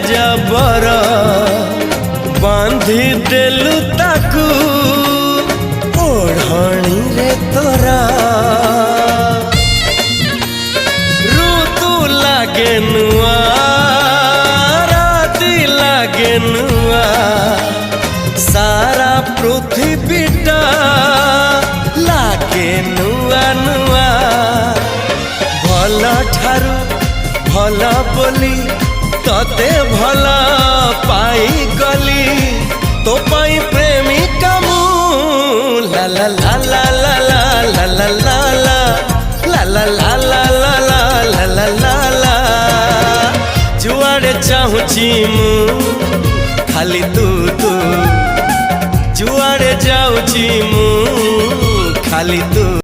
जबर बांधी देलु ताकू ओढ़णी रे तोरा ऋतु लागे नुआ राति लागे नुआ सारा पृथ्वीटा लागे नुआ नुआ भल ठारू भल बोली तते भल पाई गली तो पाई प्रेमिका मु ला ला ला ला ला ला ला ला ला ला ला ला ला ला ला ला ला ला जुआड़े चाहूची मु खाली तू तू जुआड़े जाऊची मु खाली तू।